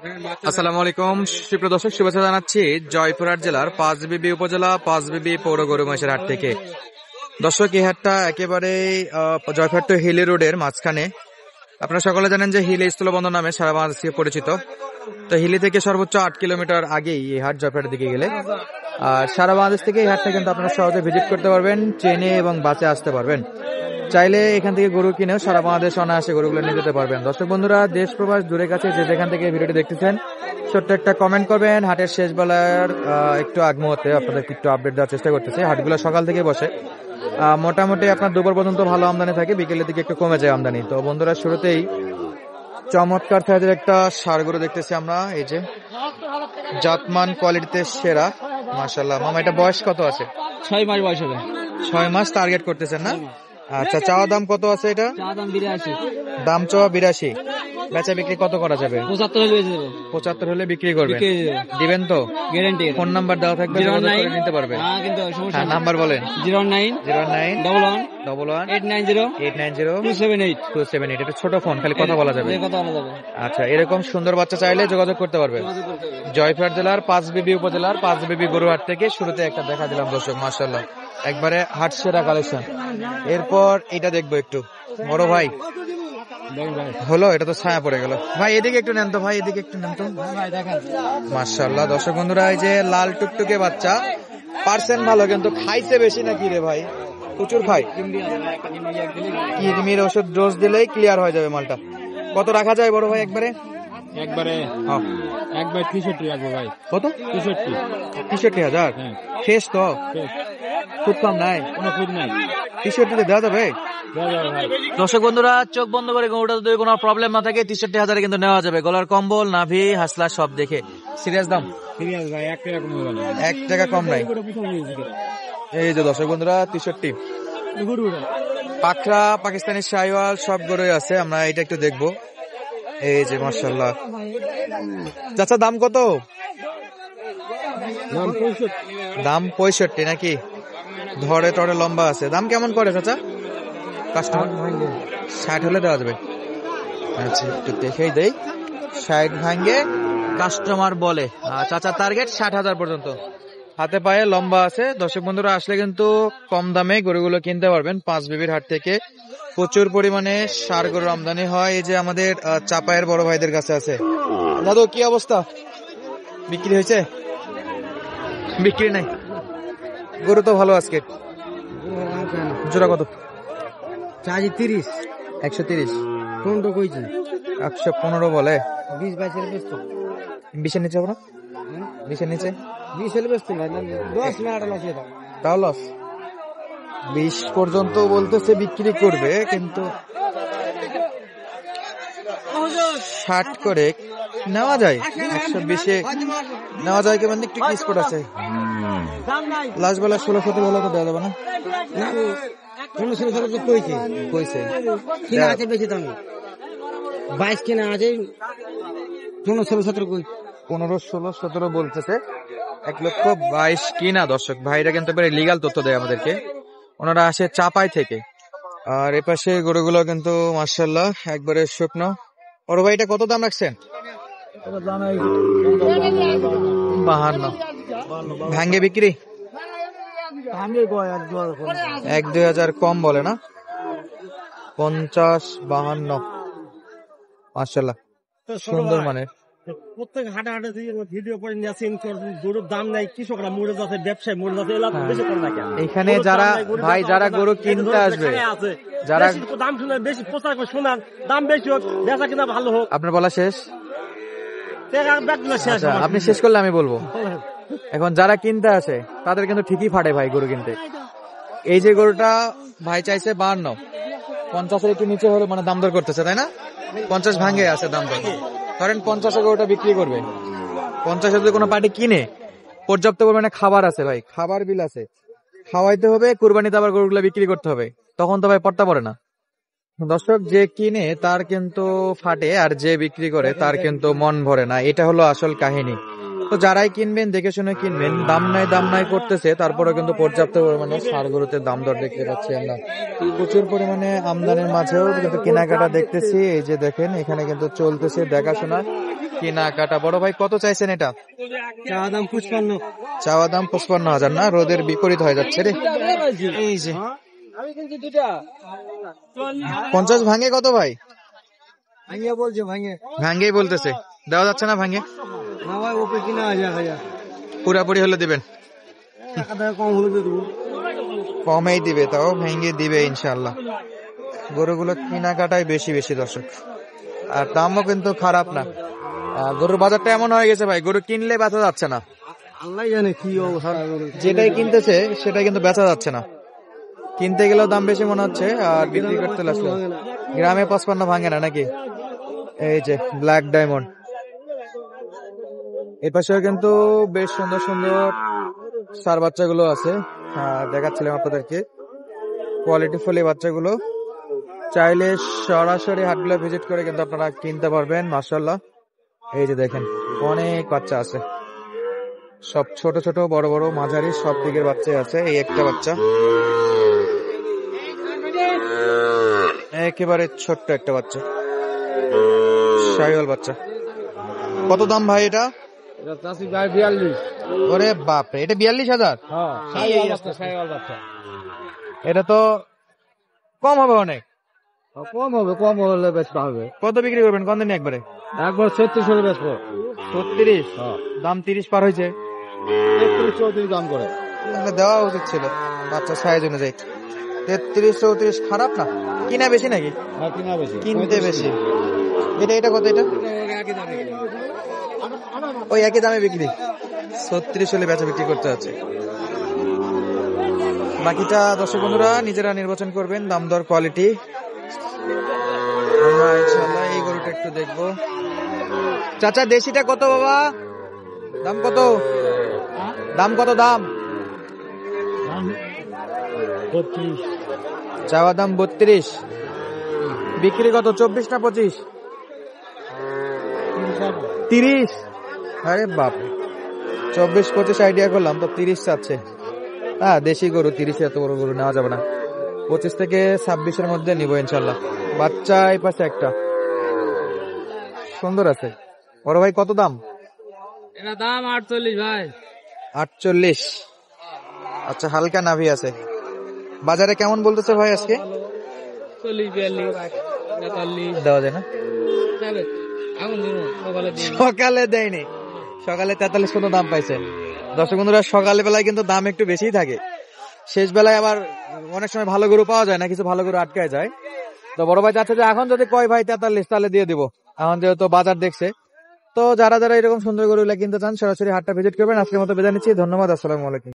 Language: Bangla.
আসসালামু আলাইকুম সুপ্রিয় দর্শক, শুভেচ্ছা জানাচ্ছি জয়পুরহাট জেলার পাঁচবিবি উপজেলা পাঁচবিবি পৌর গরু মহিষের হাট থেকে। দর্শক, এই হাটটা একেবারে জয়পুরহাট টু হিলি রোডের মাঝখানে। আপনারা সকলে জানেন যে হিলি স্থলবন্দর নামে সারা বাংলাদেশ থেকে পরিচিত। তো হিলি থেকে সর্বোচ্চ 8 কিলোমিটার আগেই এই হাট জয়পুরহাটের দিকে গেলে। আর সারা বাংলাদেশ থেকে এই হাটটা কিন্তু আপনারা সহজে ভিজিট করতে পারবেন, ট্রেনে এবং বাসে আসতে পারবেন। চাইলে এখান থেকে গরু কিনেও সারা বাংলাদেশ অনায়াসে গরুগুলো নিয়ে যেতে পারবেন। দর্শক বন্ধুরা, দেশ প্রবাস দূরে কাছে যে যেখান থেকে ভিডিওটি দেখতেছেন, ছোট্ট একটা কমেন্ট করবেন। হাটের শেষ বেলার একটু আগ মুহূর্তে আপনাদের একটু আপডেট দেওয়ার চেষ্টা করতেছি। হাটগুলো সকাল থেকে বসে, মোটামুটি আপনার দুপুর পর্যন্ত ভালো আমদানি থাকে, বিকেলের দিকে একটু কমে যায় আমদানি। তো বন্ধুরা, শুরুতেই চমৎকার সাইজের একটা ষাঁড় গরু দেখতেছি আমরা, এই যে জাতমান কোয়ালিটিতে সেরা, মাশাআল্লাহ। মামা, এটা বয়স কত আছে? 6 মাস বয়স হবে। 6 মাস টার্গেট করতেছেন না? আচ্ছা, চাওয়া দাম কত আছে এটা? চাওয়া দাম 82। দাম চাওয়া 82, বেচা বিক্রি কত করা যাবে? 75 হলে বেচে দেব। 75 হলে বিক্রি করবে? বিক্রি দিয়ে দেব। দিবেন তো? গ্যারান্টি। ফোন নাম্বার দেওয়া থাকবে, যোগাযোগ করে নিতে পারবে। হ্যাঁ, কিন্তু সমস্যা হ্যাঁ, নাম্বার বলেন। 09 09 11 11 890 890 278 278। এটা ছোট ফোন, খালি কথা বলা যাবে। কথা বলা যাবে। আচ্ছা, এরকম সুন্দর বাচ্চা চাইলে যোগাযোগ করতে পারবে। জয়পুরহাট জেলার পাঁচবিবি উপজেলার পাঁচবিবি গরুহাট থেকে শুরুতে একটা দেখা দিলাম দর্শক, মাশাআল্লাহ, একবারে হাট সেরা কালেকশন। এরপর এটা দেখবো একটু, বড় ভাই হলো, এটা তো ছায়া পড়ে গেল। ভাই এদিকে একটু নেন তো, ভাই এদিকে একটু নেন তো। মাশাআল্লাহ, দর্শক বন্ধুরা, এই যে লাল টুকটুকে বাচ্চা, পার্সেন্ট ভালো, কিন্তু খাইছে বেশি নাকি রে ভাই? প্রচুর খায়। কিডনির ওষুধ ডোজ দিলেই ক্লিয়ার হয়ে যাবে মালটা। কত রাখা যায় বড় ভাই একবারে? একবার 63 রাখবো ভাই। কত? 63। 63,000? ফ্রেশ তো? খুব কম নাই? কোনো খুব নাই। 63 দেওয়া যাবে? দর্শক বন্ধুরা, চোখ বন্ধ করে গরুটা যদি কোনো প্রবলেম না থাকে 63,000 কিন্তু নেওয়া যাবে। গলার কম্বল, নাভি, হাসলা সব দেখে। সিরিয়াস দাম? সিরিয়াস ভাই, 1 টাকা কম হবে না। 1 টাকা কম নাই। এই যে দর্শক বন্ধুরা, 63। পাকড়া, পাকিস্তানি শাইওয়াল সব গরুই আছে। আমরা এটা একটু দেখবো। এই যে মাশাআল্লাহ। চাচা, দাম কত? দাম 65 নাকি? ধরে টরে লম্বা আছে। দাম কেমন করে চাচা? কাস্টমার 60 হলে দেওয়া যাবে। আচ্ছা, একটু দেখেই দেই। 60 ভাঙ্গে কাস্টমার বলে। চাচা টার্গেট 60,000 পর্যন্ত। হাতে পায়ে লম্বা আছে। দর্শক বন্ধুরা, আসলে কিন্তু কম দামে গরুগুলো কিনতে পারবেন। পাঁচবিবির হাট থেকে প্রচুর পরিমাণে ষাঁড় গরুর আমদানি হয়। এই যে আমাদের চাপায়ের বড় ভাইদের কাছে আছে। দাদু, কি অবস্থা? বিক্রি হয়েছে? বিক্রি নাই। গরু তো ভালো আজকে। জোড়া কত? 30। 130। 15 কইছি। 115 বলে। 20-22 এর বেচতো। 20-এর নিচে হবে না? 20-এর নিচে? 20 এর বেচতো ভাই, 10 না 8 লস এটা। তাও লস। 20 পর্যন্ত বলতেছে বিক্রি করবে, কিন্তু 60 করে নেওয়া যায়। 120-এ নেওয়া যায়, কেমন একটু স্পট আছে। লাস্ট বেলা 16-17 হলে তো দেওয়া যাবে না? 16-17 কইছে। কইছে কিনা আছে বেশি দামে। 22 কিনা আছে, 16-17 কই। 15, 16, 17 বলতেছে। 1,22,000 কিনা। দর্শক ভাইরা কিন্তু এবারে লিগাল তথ্য দেয় আমাদেরকে। ওনারা আসে চাপাই থেকে। আর এপাশে গরুগুলো কিন্তু মাশাআল্লাহ একবারে শুকনো। ওর ভাই, এটা কত দাম রাখছেন? 52। ভাঙ্গে বিক্রি? 1-2 হাজার কম বলে না? 50-52। মাশাআল্লাহ, সুন্দর মানের। প্রত্যেক হাটে হাটে ভিডিও করে নিয়েছেন, গরুর দাম নাই, কৃষকরা মরে যাচ্ছে, ব্যবসায় মরে যাচ্ছে, এলাকা বেশি করে না কেন? এখানে যারা ভাই যারা গরু কিনতে আসবে, যারা দাম শুনে বেশি প্রচার করে শোনান, দাম বেশি হোক, বেচা কিনা ভালো হোক। আপনার বলা শেষ? শেষ। আচ্ছা, আপনি শেষ করলে আমি বলবো। এখন যারা কিনতে আসে তাদের কিন্তু ঠিকই ফাটে ভাই গরু কিনতে। এই যে গরুটা ভাই চাইছে 52, 50-এর একটু নিচে হলে মানে দাম দর করতেছে, তাই না? 50 ভাঙ্গে আছে দাম দর। ধরেন 50-এ গরুটা বিক্রি করবে। 50-এ যদি কোনো পার্টি কিনে, পর্যাপ্ত পরিমাণে খাবার আছে ভাই, খাবার বিল আছে, খাওয়াইতে হবে, কুরবানিতে আবার গরুগুলো বিক্রি করতে হবে, তখন তো ভাই পড়তা পড়ে না। দর্শক, যে কিনে তার কিন্তু ফাটে, আর যে বিক্রি করে তার কিন্তু মন ভরে না। এটা হলো আসল কাহিনী। তো যারাই কিনবেন দেখে শুনে কিনবেন। দাম নাই করতেছে, তারপরে কিন্তু পর্যাপ্ত পরিমাণে ষাঁড় গরুতে দাম দর দেখতে পাচ্ছি আমরা। প্রচুর পরিমাণে আমদানির মাঝেও কিন্তু কেনাকাটা দেখতেছি। এই যে দেখেন, এখানে কিন্তু চলতেছে দেখাশোনা। কেনাকাটা। বড় ভাই কত চাইছেন এটা? চাওয়া দাম 55। চাওয়া দাম 55,000 না, রোদের বিপরীত হয়ে যাচ্ছে রে। এই যে 50 ভাঙে কত ভাই? ভাইয়া বলছে ভাইয়া, ভাঙ্গেই বলতেছে, দেওয়া যাচ্ছে না ভাঙ্গে? না ভাই ওপে কিনা হাজার পুরাপুরি হলে দিবেন? টাকা কম হলে তো দেবো। কমেই দিবে, তাও ভেঙে দিবে ইনশাল্লাহ। গরুগুলো কেনাকাটাই বেশি বেশি দর্শক, আর দামও কিন্তু খারাপ না। গরুর বাজারটা এমন হয়ে গেছে ভাই, গরু কিনলে বেচা যাচ্ছে না। আল্লাহ জানে কি অবস্থা। যেটাই কিনতেছে সেটাই কিন্তু বেচা যাচ্ছে না। কিনতে গেলেও দাম বেশি মনে হচ্ছে, আর বিক্রি করতে লাগলো গ্রামে 55 ভাঙে না নাকি? এই যে ব্ল্যাক ডায়মন্ড। এই পাশেও কিন্তু বেশ সুন্দর সুন্দর সার বাচ্চাগুলো আছে, দেখাচ্ছিলাম আপনাদেরকে। কোয়ালিটি ফুল এই বাচ্চাগুলো, চাইলে সরাসরি হাটগুলো ভিজিট করে কিন্তু আপনারা কিনতে পারবেন। মাশাআল্লাহ, এই যে দেখেন অনেক বাচ্চা আছে, সব ছোট ছোট বড় বড় মাঝারি সব দিকের বাচ্চা আছে। এই একটা বাচ্চা একেবারে ছোট্ট একটা বাচ্চা, শাহিওয়াল বাচ্চা। কত দাম ভাই এটা? এটা চাষি গায়ে 42। ওরে বাপরে, এটা 42,000? হ্যাঁ শাহিওয়াল বাচ্চা। এটা তো কম হবে অনেক। কম হবে, কম হলে বেচতে হবে। কত বিক্রি করবেন কোন দিন একবারে? একবার 36 হলে বেচবো। 36? দাম 30 পার হয়েছে। 33-34 দাম করে তাহলে দেওয়া উচিত ছিল বাচ্চা সাইজ অনুযায়ী। 33-34 খারাপ না, কিনা বেশি নাকি? কিনা বেশি, কিনতে বেশি। এটা কত? এটা ওই একই দামে বিক্রি, 36 হলে বেচা বিক্রি করতে হচ্ছে। বাকিটা দর্শক বন্ধুরা নিজেরা নির্বাচন করবেন, দাম দর কোয়ালিটি। আমরা ইনশাআল্লাহ এই গরুটা একটু দেখবো। চাচা দেশিটা কত বাবা? দাম কত? দাম কত? দাম চাওয়া দাম 32, বিক্রি কত? 24 না 25? 30? আরে বাপ, 24-25 আইডিয়া করলাম তো 30 চাচ্ছে। হ্যাঁ দেশি গরু 30 এত বড় গরু নেওয়া যাবে না। 25 থেকে 26-এর মধ্যে নিবো ইনশাল্লাহ। বাচ্চা এই পাশে একটা সুন্দর আছে। বড় ভাই কত দাম? এটা দাম 48 ভাই। 48? আচ্ছা, হালকা নাভি আছে। বাজারে কেমন বলতেছে ভাই আজকে? 40-42 দেওয়া যায় না? সকালে দেয়নি, সকালে 43 পর্যন্ত দাম পাইছে। দর্শক বন্ধুরা সকালে বেলায় কিন্তু দাম একটু বেশিই থাকে, শেষ বেলায় আবার অনেক সময় ভালো গরু পাওয়া যায় না, কিছু ভালো গরু আটকায় যায়। তো বড় ভাই চাচ্ছে যে এখন যদি কয় ভাই 43 তাহলে দিয়ে দিব, এখন যেহেতু বাজার দেখছে। তো যারা যারা এরকম সুন্দর গরুগুলা কিনতে চান সরাসরি হাটটা ভিজিট করবেন। আজকের মতো বিদায় নিচ্ছি, ধন্যবাদ, আসসালামু আলাইকুম।